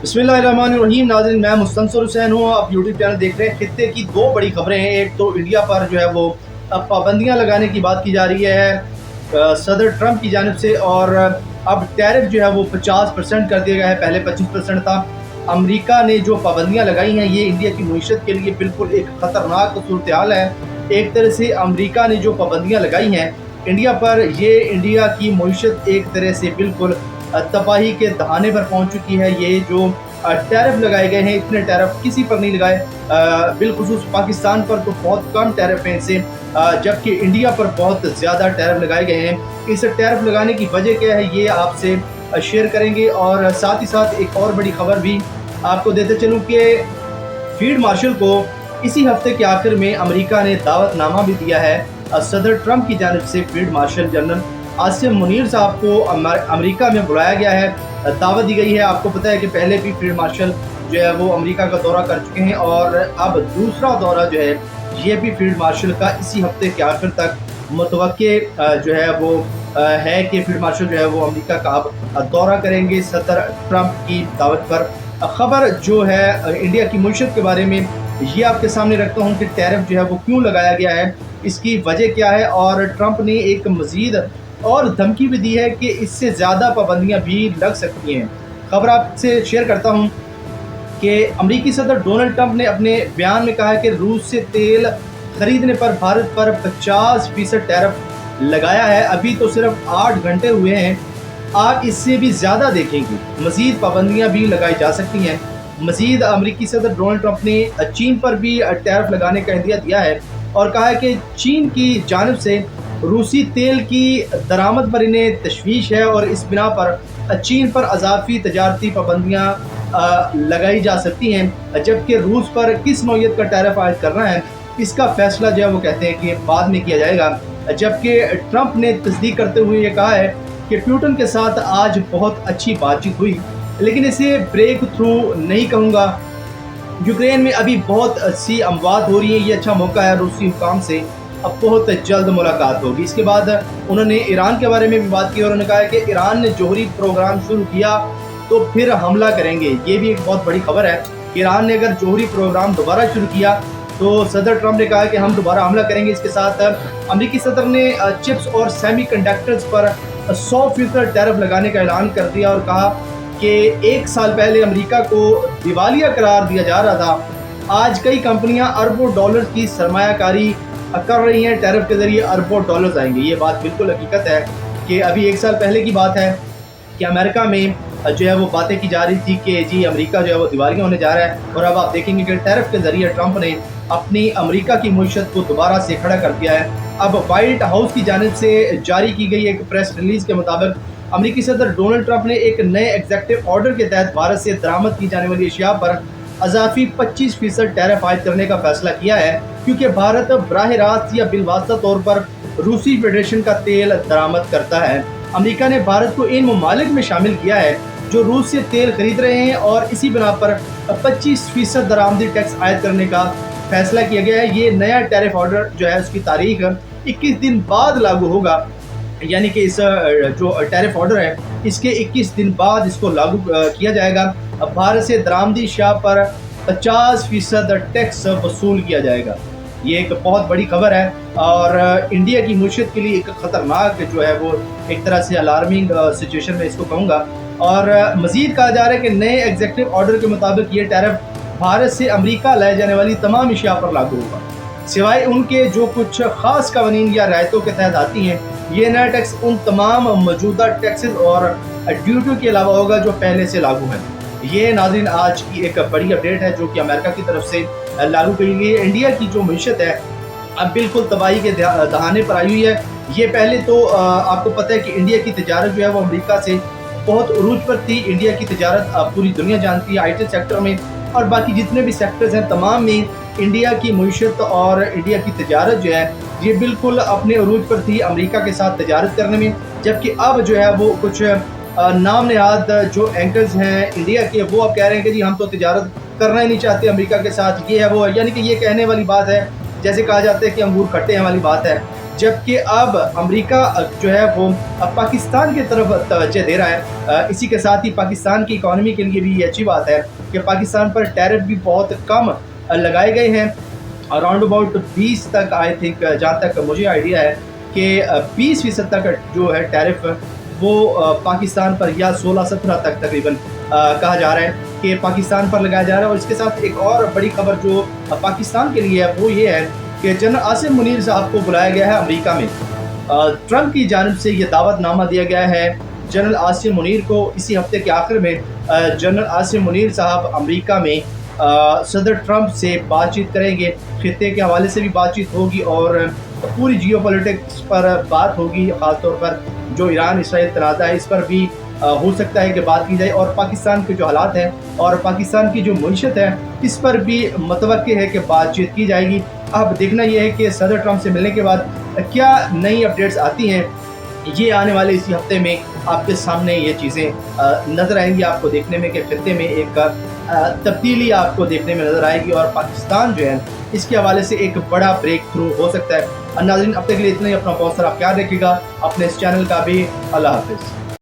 बिस्मिल्लाहिर्रहमानिर्रहीम। नाज़रीन, मैं मुस्तनसर हुसैन हूँ। आप यूट्यूब चैनल देख रहे हैं। खित्ते की दो बड़ी खबरें हैं। एक तो इंडिया पर जो है वो अब पाबंदियाँ लगाने की बात की जा रही है सदर ट्रंप की जानिब से, और अब टैरिफ जो है वो 50% कर दिया गया है। पहले 25% था। अमेरिका ने जो पाबंदियाँ लगाई हैं ये इंडिया की मईशत के लिए बिल्कुल एक ख़तरनाक सूरत हाल है। एक तरह से अमेरिका ने जो पाबंदियाँ लगाई हैं इंडिया पर, ये इंडिया की मईशत एक तरह से बिल्कुल तबाही के दहाने पर पहुंच चुकी है। ये जो टैरिफ लगाए गए हैं, इतने टैरिफ किसी पर नहीं लगाए, बिलखुसूस पाकिस्तान पर तो बहुत कम टैरिफ हैं इनसे, जबकि इंडिया पर बहुत ज़्यादा टैरिफ लगाए गए हैं। इस टैरिफ लगाने की वजह क्या है ये आपसे शेयर करेंगे, और साथ ही साथ एक और बड़ी खबर भी आपको देते चलूँ कि फील्ड मार्शल को इसी हफ्ते के आखिर में अमेरिका ने दावतनामा भी दिया है। सदर ट्रंप की जानिब से field marshal general Asim Munir साहब को अमेरिका में बुलाया गया है, दावत दी गई है। आपको पता है कि पहले भी फील्ड मार्शल जो है वो अमेरिका का दौरा कर चुके हैं, और अब दूसरा दौरा जो है ये भी फील्ड मार्शल का इसी हफ्ते के आखिर तक मुतवक्के जो है वो है कि फील्ड मार्शल जो है वो अमेरिका का अब दौरा करेंगे सदर ट्रंप की दावत पर। खबर जो है इंडिया की मईशत के बारे में ये आपके सामने रखता हूँ कि टैरिफ जो है वो क्यों लगाया गया है, इसकी वजह क्या है, और ट्रंप ने एक मज़ीद और धमकी भी दी है कि इससे ज़्यादा पाबंदियां भी लग सकती हैं। खबर आपसे शेयर करता हूं कि अमरीकी सदर डोनाल्ड ट्रंप ने अपने बयान में कहा है कि रूस से तेल खरीदने पर भारत पर 50% टैरिफ लगाया है। अभी तो सिर्फ 8 घंटे हुए हैं, आप इससे भी ज़्यादा देखेंगे, मज़ीद पाबंदियाँ भी लगाई जा सकती हैं। मज़ीद अमरीकी सदर डोनाल्ड ट्रंप ने चीन पर भी टैरिफ लगाने का इंदिया दिया है, और कहा है कि चीन की जानिब से रूसी तेल की दरामद पर इन्हें तशवीश है, और इस बिना पर चीन पर अजाफी तजारती पाबंदियाँ लगाई जा सकती हैं। जबकि रूस पर किस नौयत का टैरिफ आयद करना है इसका फैसला जो है वो कहते हैं कि बाद में किया जाएगा। जबकि ट्रंप ने तस्दीक करते हुए ये कहा है कि पुतिन के साथ आज बहुत अच्छी बातचीत हुई, लेकिन इसे ब्रेक थ्रू नहीं कहूँगा। यूक्रेन में अभी बहुत सी अमवात हो रही है, ये अच्छा मौका है रूसी हुकाम से अब बहुत जल्द मुलाकात होगी। इसके बाद उन्होंने ईरान के बारे में भी बात की, और उन्होंने कहा है कि ईरान ने जोहरी प्रोग्राम शुरू किया तो फिर हमला करेंगे। ये भी एक बहुत बड़ी खबर है। ईरान ने अगर जोहरी प्रोग्राम दोबारा शुरू किया तो सदर ट्रंप ने कहा कि हम दोबारा हमला करेंगे। इसके साथ अमेरिकी सदर ने चिप्स और सेमीकंडक्टर्स पर 100% टैरिफ लगाने का ऐलान कर दिया, और कहा कि 1 साल पहले अमेरिका को दिवालिया करार दिया जा रहा था, आज कई कंपनियां अरबों डॉलर की सरमायाकारी कर रही हैं, टैरिफ के ज़रिए अरबों डॉलर्स आएंगे। ये बात बिल्कुल हकीकत है कि अभी 1 साल पहले की बात है कि अमेरिका में जो है वो बातें की जा रही थी कि जी अमेरिका जो है वो दिवालिया होने जा रहा है, और अब आप देखेंगे कि टैरिफ के ज़रिए ट्रंप ने अपनी अमेरिका की मईशत को दोबारा से खड़ा कर दिया है। अब वाइट हाउस की जानिब से जारी की गई एक प्रेस रिलीज़ के मुताबिक अमेरिकी सदर डोनाल्ड ट्रंप ने एक नए एग्जेक्टिव ऑर्डर के तहत भारत से दरामद की जाने वाली अशिया पर अजाफी 25% टैरिफ आयद करने का फैसला किया है, क्योंकि भारत बराह रास्त या बिलवास्ता तौर पर रूसी फेडरेशन का तेल दरामद करता है। अमेरिका ने भारत को इन ममालिक में शामिल किया है जो रूस से तेल खरीद रहे हैं, और इसी बिना पर 25% दरामदी टैक्स आयद करने का फैसला किया गया है। ये नया टैरिफ ऑर्डर जो है उसकी तारीख 21 दिन बाद लागू होगा, यानी कि इस जो टैरिफ ऑर्डर है इसके 21 दिन बाद इसको लागू किया जाएगा। भारत से दरामदी शाह पर 50% टैक्स वसूल किया जाएगा। ये एक बहुत बड़ी खबर है, और इंडिया की मईशत के लिए एक ख़तरनाक जो है वो एक तरह से अलार्मिंग सिचुएशन में इसको कहूँगा। और मज़ीद कहा जा रहा है कि नए एग्जेक्टिव ऑर्डर के मुताबिक ये टैरिफ भारत से अमेरिका लाए जाने वाली तमाम अशिया पर लागू होगा, सिवाय उनके जो कुछ ख़ास कवानीन या रायतों के तहत आती हैं। ये नया टैक्स उन तमाम मौजूदा टैक्सेस और ड्यूटी के अलावा होगा जो पहले से लागू हैं। ये नाज़रीन आज की एक बड़ी अपडेट है जो कि अमेरिका की तरफ से लागू की गई है। इंडिया की जो मईशत है अब बिल्कुल तबाही के दहाने पर आई हुई है। ये पहले तो आपको पता है कि इंडिया की तिजारत जो है वो अमेरिका से बहुत उरूज पर थी। इंडिया की तिजारत पूरी दुनिया जानती है, IT सेक्टर में और बाकी जितने भी सेक्टर्स हैं तमाम में इंडिया की मईशत और इंडिया की तिजारत जो है ये बिल्कुल अपने उरूज पर थी अमेरिका के साथ तिजारत करने में। जबकि अब जो है वो कुछ नाम नहाद जो एंकर्स हैं इंडिया के, वो अब कह रहे हैं कि जी हम तो तिजारत करना ही नहीं चाहते अमेरिका के साथ, ये है वो है। यानी कि ये कहने वाली बात है, जैसे कहा जाता है कि अंगूर खट्टे हैं वाली बात है। जबकि अब अमेरिका जो है वो पाकिस्तान की तरफ तवज्जो दे रहा है। इसी के साथ ही पाकिस्तान की इकॉनमी के लिए भी ये अच्छी बात है कि पाकिस्तान पर टैरिफ भी बहुत कम लगाए गए हैं, अराउंड अबाउट 20 तक, आई थिंक जहाँ तक मुझे आइडिया है कि 20% तक जो है टैरिफ वो पाकिस्तान पर, या 16-17 तक तकरीबन कहा जा रहा है कि पाकिस्तान पर लगाया जा रहा है। और इसके साथ एक और बड़ी खबर जो पाकिस्तान के लिए है वो ये है कि जनरल आसिम मुनीर साहब को बुलाया गया है अमेरिका में। ट्रंप की जानिब से ये दावतनामा दिया गया है जनरल आसिम मुनीर को। इसी हफ्ते के आखिर में जनरल आसिम मुनीर साहब अमेरिका में सदर ट्रंप से बातचीत करेंगे, खित्ते के हवाले से भी बातचीत होगी और पूरी जियोपॉलिटिक्स पर बात होगी, ख़ासतौर पर जो ईरान इसराइल तनाज़ा है इस पर भी हो सकता है कि बात की जाए, और पाकिस्तान के जो हालात हैं और पाकिस्तान की जो मईशत है इस पर भी मतवक्के है कि बातचीत की जाएगी। अब देखना यह है कि सदर ट्रंप से मिलने के बाद क्या नई अपडेट्स आती हैं, ये आने वाले इसी हफ्ते में आपके सामने ये चीज़ें नज़र आएंगी, आपको देखने में कि खित्ते में एक तब्दीली आपको देखने में नज़र आएगी और पाकिस्तान जो है इसके हवाले से एक बड़ा ब्रेक थ्रू हो सकता है। नाज़रीन, अब तक के लिए इतना ही। अपना बहुत सारा ख्याल रखिएगा, अपने इस चैनल का भी। अल्लाह हाफ़िज़।